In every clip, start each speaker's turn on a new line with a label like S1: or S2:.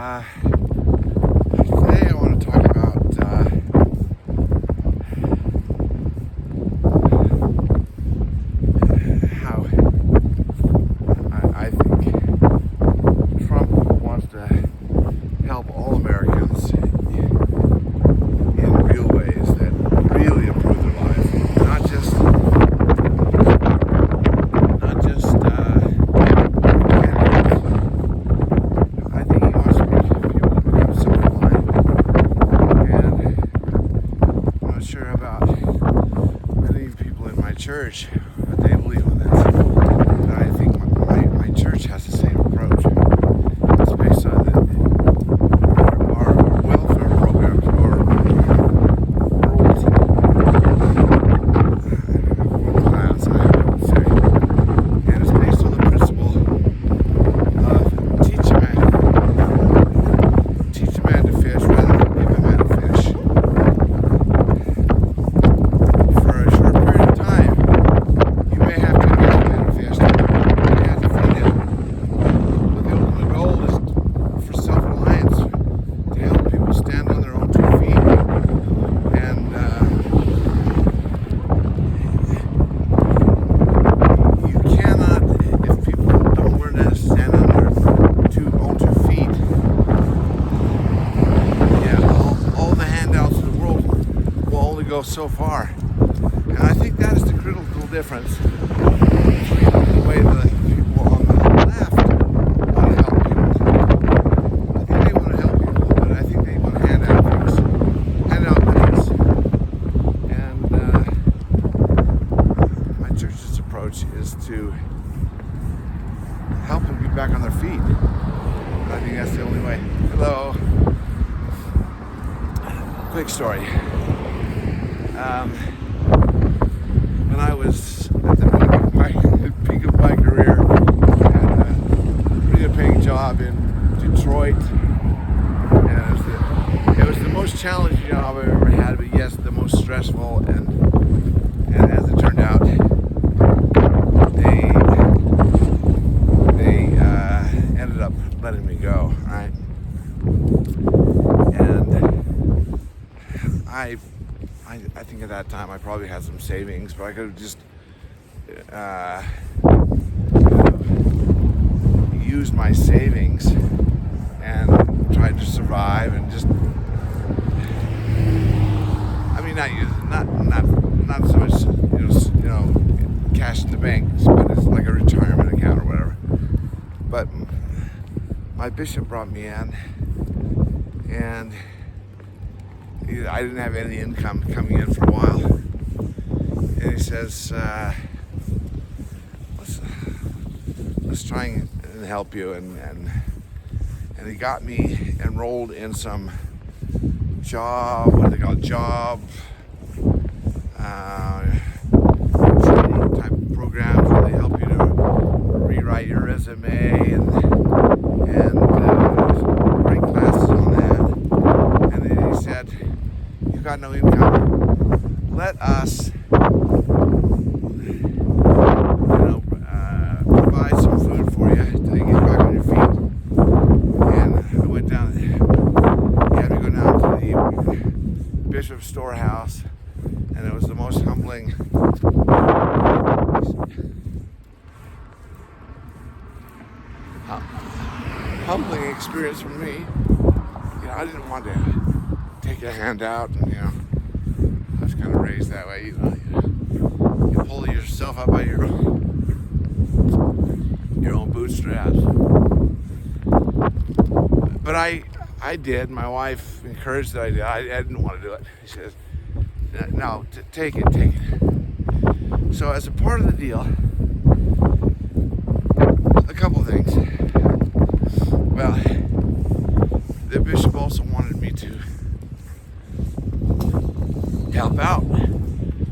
S1: Today I want to talk about how I think Trump wants to help all Americans in real ways that really improve their lives, not just I think he wants people to become self-reliant, and I'm not sure about many people in my church what they believe in this, but I think my church has the same approach. It's based on our welfare programs or rules class, I would say, and it's based on the principle of teach a man to fish rather than give a man a fish. For a short period of time, you may have to give a man a fish. You may have to feed him. But the ultimate goal is for self-reliance, to help people stand on their own 2 feet. And you cannot, if people don't learn how to stand on their own 2 feet, all the handouts in the world will only go so far. And I think that is the critical difference between the way the people on the left want to help people. I think they want to help people, but I think they want to hand out things. And my church's approach is to help them get back on their feet. I think that's the only way. Hello. Quick story. When I was at the peak of my career, I had a pretty good paying job in Detroit, and it was the most challenging job I've ever had, but yes, the most stressful, and as it turned out, they ended up letting me go, right? And I think at that time I probably had some savings, but I could have just used my savings and tried to survive and just, I mean, not so much, cash in the bank, but it's like a retirement account or whatever. But my bishop brought me in, and I didn't have any income coming in for a while, and he says, let's try and help you, and he got me enrolled in some job training type programs where they help you to rewrite your resume and write classes on that. And then he said, "You got no income. Let us, provide some food for you till you get back on your feet." And I went down. He had me go down to the Bishop's storehouse, and it was the most humbling experience for me. I didn't want to take a handout, and I was kind of raised that way. You pull yourself up by your own bootstraps. But I did. My wife encouraged that I did. I didn't want to do it. She says, "No, take it." So as a part of the deal, a couple of things. Well, the bishop also wanted me to help out.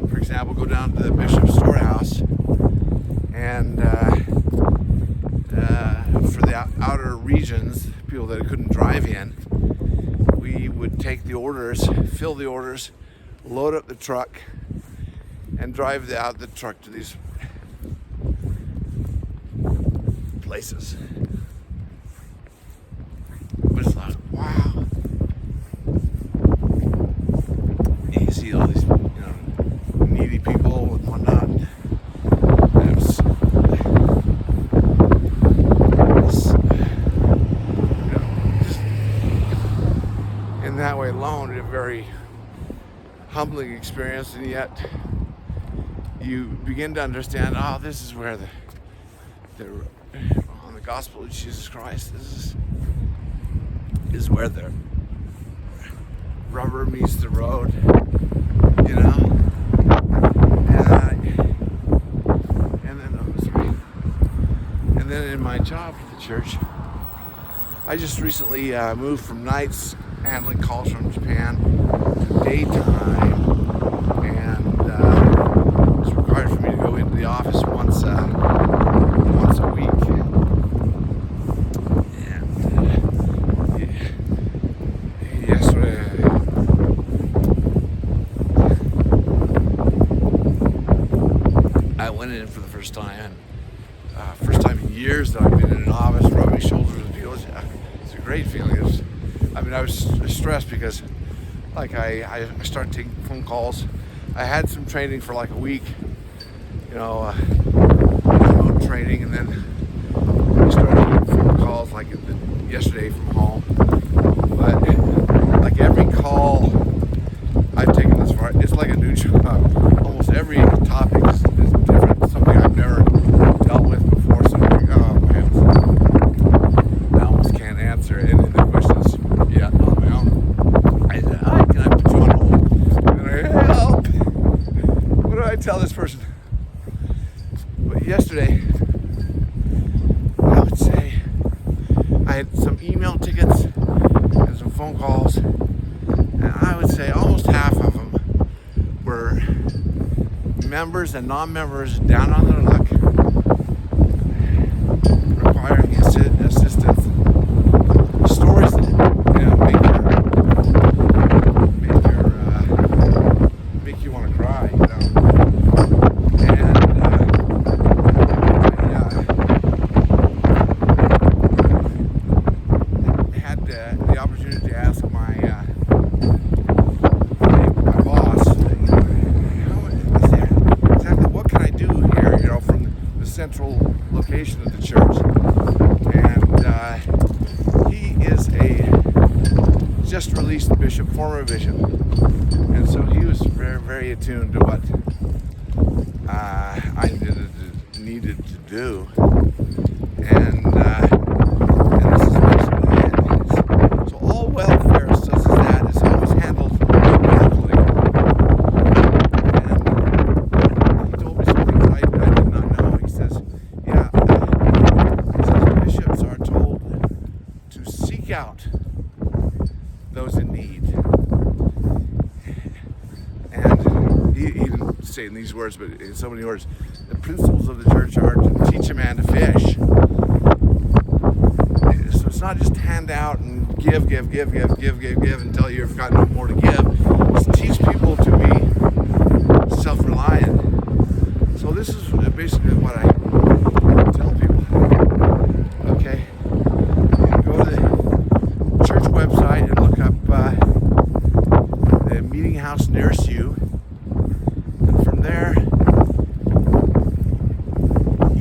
S1: For example, go down to the bishop's storehouse, and for the outer regions, people that couldn't drive in, we would take the orders, fill the orders, load up the truck, and drive out the truck to these places. It was away alone, a very humbling experience, and yet you begin to understand, oh, this is where on the gospel of Jesus Christ, this is where the rubber meets the road, you know. And then in my job at the church, I just recently moved from nights handling calls from Japan to daytime, and it's required for me to go into the office once a week. And yesterday, I went in for the first time, and first time in years that I've been in an office, rubbing shoulders with people. It's a great feeling. I was stressed because, like, I started taking phone calls. I had some training for like a week, remote training, and then I started taking phone calls like yesterday from home. But like every call I've taken this far, it's like a new job. Almost every topic is different, something I've never dealt with before. So I'm like, oh man, I almost can't answer any of the questions yet on my own. I said, can I put you on hold? And I help. What do I tell this person? But yesterday, I would say I had some email tickets and some phone calls, and I would say almost half of them were members and non-members down on their luck, requiring assistance. Stories that make you want to cry, And had the opportunity to ask my boss, exactly what can I do here, from the central location of the church. And he is a just released bishop, former bishop, and so he was very, very attuned to what I needed to do. And this is basically it. So all welfare such as that is always handled locally. And he told me some things I did not know. He says, bishops are told to seek out those in need. And he didn't say it in these words, but in so many words, the principles of the church are to teach a man to fish. So it's not just hand out and give until you've got no more to give. It's teach people to be self-reliant. So this is basically what I tell people. Okay, go to the church website and look up the meeting house nearest you, and from there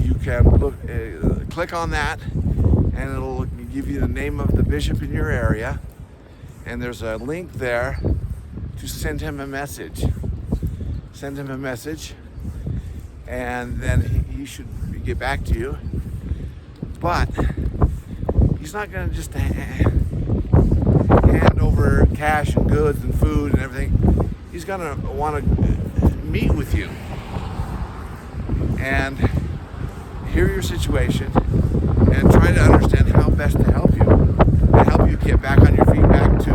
S1: you can click on that, and it'll give you the name of the bishop in your area, and there's a link there to send him a message. Send him a message, and then he should get back to you. But he's not going to just hand over cash and goods and food and everything. He's going to want to meet with you and hear your situation and try to understand how best to help you and help you get back on your feet, back to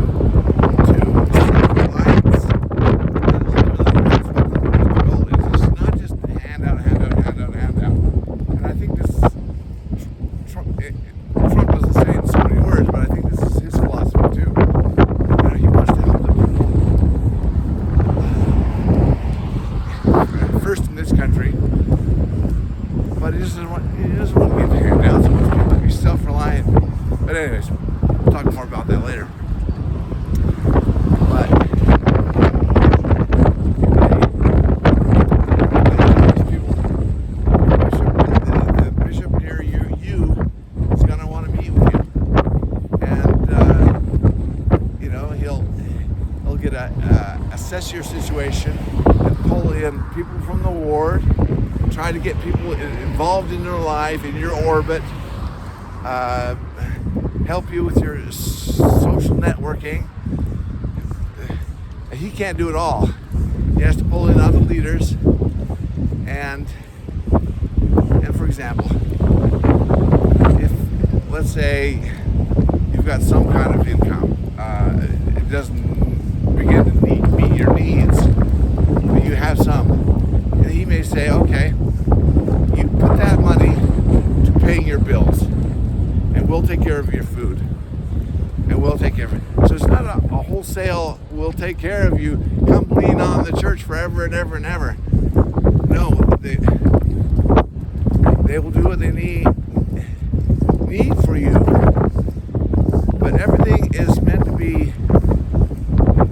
S1: self-reliance. And ultimately, that's what the goal is. It's not just hand out. And I think this Trump doesn't say it in so many words, but I think this is his philosophy too. He wants to help the people first in this country, but he doesn't want to give the handouts. He wants people to be self-reliant. But anyways, we'll talk more about that later. But the bishop near you is going to want to meet with you, and he'll situation and pull in people from the ward, try to get people involved in your life, in your orbit, help you with your social networking. He can't do it all. He has to pull in other leaders, and for example, if let's say you've got some kind of income, it doesn't begin to meet your needs, but you have some, and he may say, okay, you put that money to paying your bills, and we'll take care of your food, and we'll take care of it. So it's not a wholesale, we'll take care of you, come lean on the church forever and ever and ever. No, they will do what they need for you. But everything is meant to be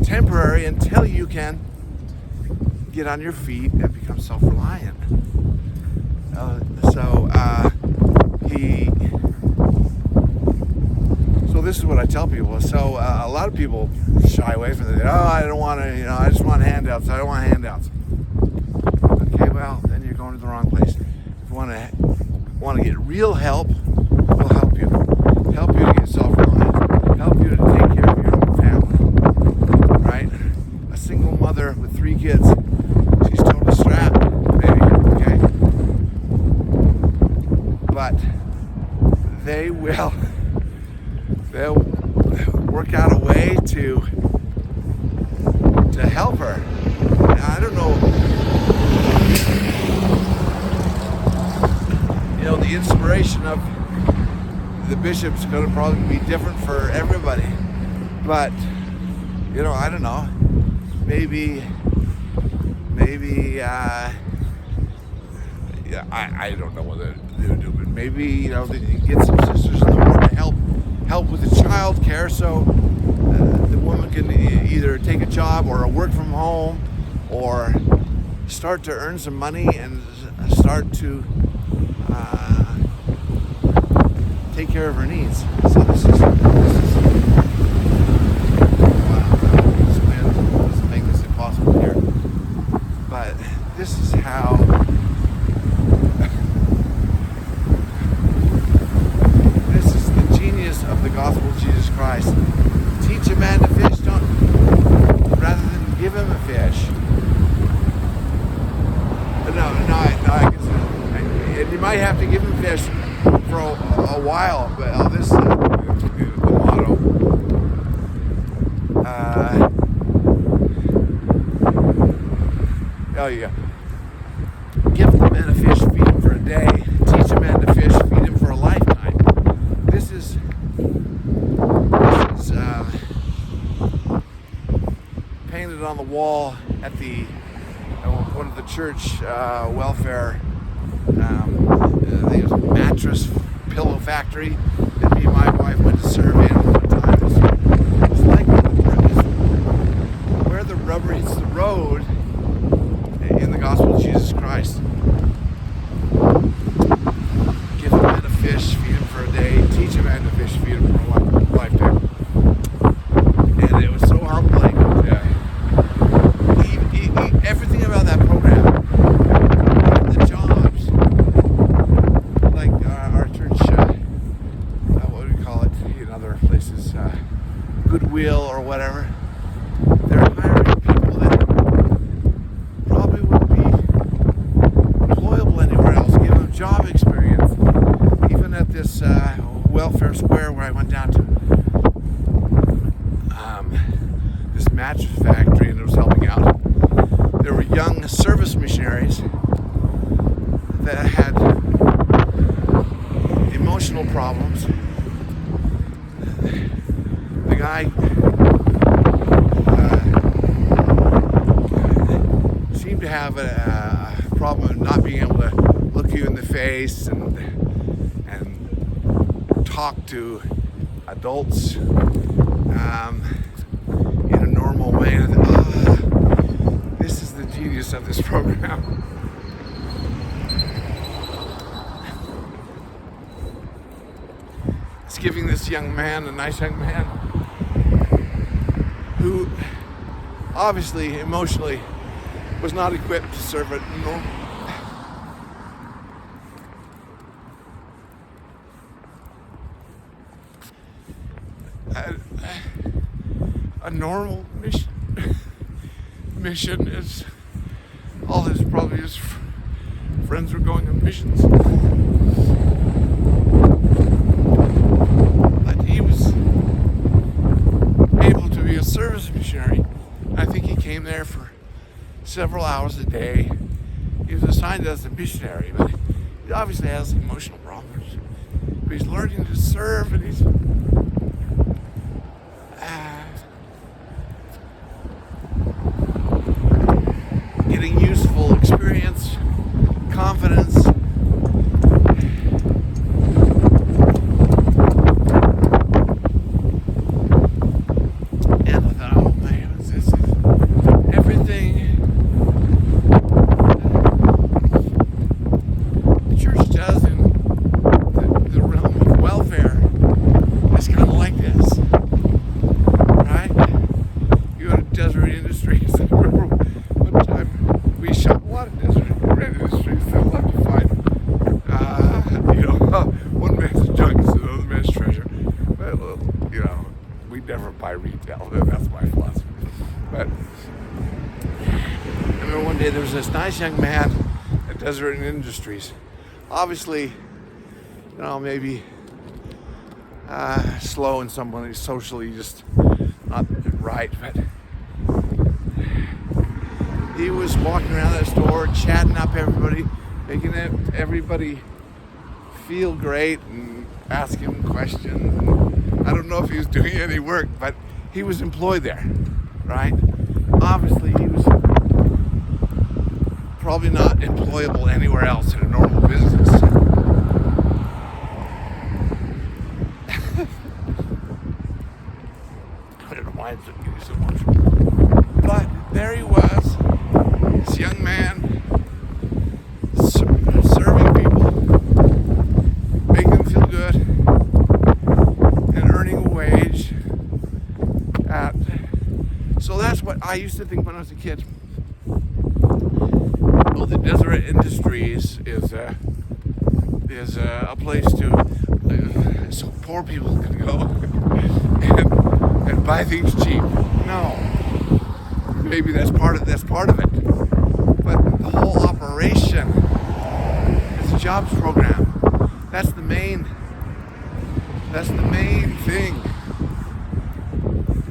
S1: temporary until you can get on your feet and become self-reliant. So this is what I tell people. So a lot of people shy away from it. Oh, I don't want to, I just want handouts. I don't want handouts. Okay, well, then you're going to the wrong place. If you want to get real help, we'll help you. Help you to get self-reliant. Help you to take care of your own family. Right? A single mother with 3 kids. She's totally strapped, maybe. Okay? But they'll work out a way to help her. Now, I don't know. The inspiration of the bishop's going to probably be different for everybody. But, I don't know. Maybe, I don't know what they would do, but maybe, they get some sisters in the ward to help with the child care, so the woman can either take a job or work from home, or start to earn some money and start to take care of her needs. So this is wow, this wind doesn't make this impossible here. But this is how this is the genius of the gospel of Jesus Christ. Teach a man to fish, rather than give him a fish. I guess, and you might have to give him fish for a while, but this is the motto. Give the man a fish, feed him for a day. Teach a man to fish, feed him for a lifetime. This is painted on the wall at one of the church welfare. I think it was a mattress pillow factory that me and my wife went to serve in one time. It's like where the rubber hits the road in the gospel of Jesus Christ. Give a man a fish, feed him for a day. Teach a man to fish, feed him for a lifetime. And it was so humbling. Everything about that program, the jobs, like our church, what do we call it in other places, Goodwill or whatever, they're hiring people that probably wouldn't be employable anywhere else, give them job experience. Even at this welfare square where I went down to, this mattress factory, and it was helping out. There were young service missionaries that had emotional problems. The guy seemed to have a problem of not being able to look you in the face and talk to adults in a normal way. And I thought, this is the genius of this program. It's giving this young man, a nice young man, who obviously emotionally was not equipped to serve it. A normal mission is all his friends were going on missions, but he was able to be a service missionary. I think he came there for several hours a day. He was assigned as a missionary, but he obviously has emotional problems. But he's learning to serve, and he's getting useful experience, confidence. And I thought, oh man, this is everything the church does in the realm of welfare is kind of like this, right? You go to Deseret Industries. I remember one time we shot a lot of Deseret Industries. They'll have to find, one man's junk is another man's treasure. But, we never buy retail. That's my philosophy. But I remember one day there was this nice young man at Deseret Industries. Obviously, maybe slow in some way, socially just not right, but he was walking around that store, chatting up everybody, making everybody feel great and asking questions. I don't know if he was doing any work, but he was employed there, right? Obviously, he was probably not employable anywhere else in a normal business. I don't know why it's getting so emotional. But there he was, this young man, serving people, making them feel good, and earning a wage. So that's what I used to think when I was a kid. Well, the Deseret Industries is a place so poor people can go and buy things cheap. No, maybe that's part of it. But the whole operation is a jobs program. That's the main thing.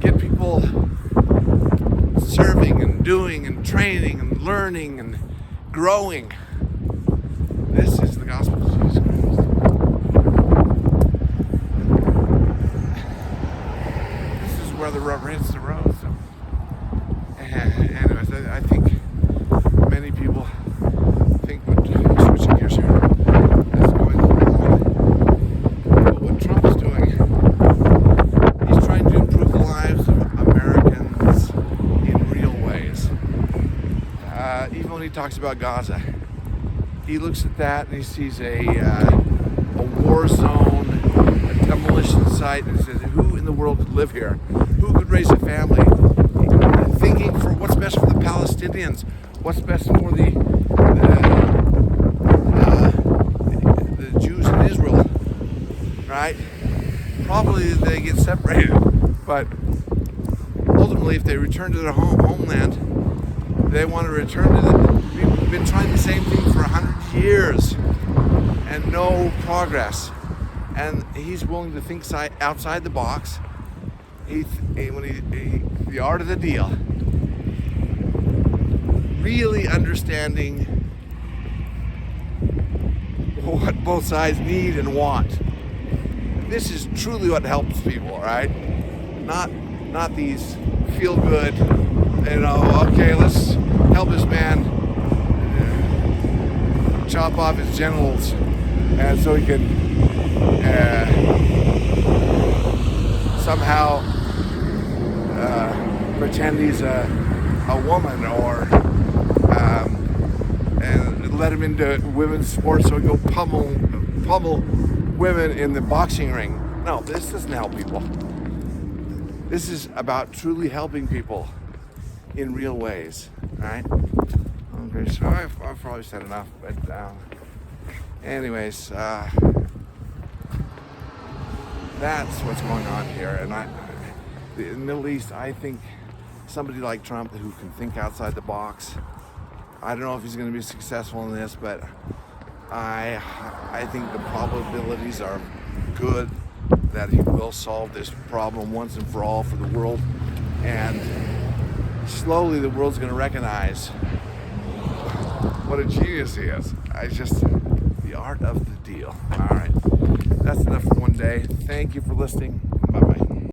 S1: Get people serving and doing and training and learning and growing. This is the gospel of Jesus Christ. This is where the rubber hits the road. So, anyways, I think many people think switching gears here, is going wrong. But what Trump is doing, he's trying to improve the lives of Americans in real ways. Even when he talks about Gaza, he looks at that and he sees a war zone, a demolition site, and says, who in the world could live here? Who could raise a family? Thinking for what's best for the Palestinians, what's best for the Jews in Israel, right? Probably they get separated, but ultimately, if they return to their homeland, they want to return to we've been trying the same thing for 100 years and no progress. And he's willing to think outside the box. The art of the deal. Really understanding what both sides need and want. This is truly what helps people, right? Not these feel good, okay, let's help this man chop off his genitals and so he can somehow pretend he's a woman, or and let him into women's sports so he go pummel women in the boxing ring. No, this doesn't help people. This is about truly helping people in real ways, right? Okay, so I've probably said enough, but anyways, that's what's going on here. And in the Middle East, I think somebody like Trump who can think outside the box. I don't know if he's going to be successful in this, but I think the probabilities are good that he will solve this problem once and for all for the world. And slowly the world's going to recognize what a genius he is. It's just the art of the deal. All right. That's enough for one day. Thank you for listening. Bye-bye.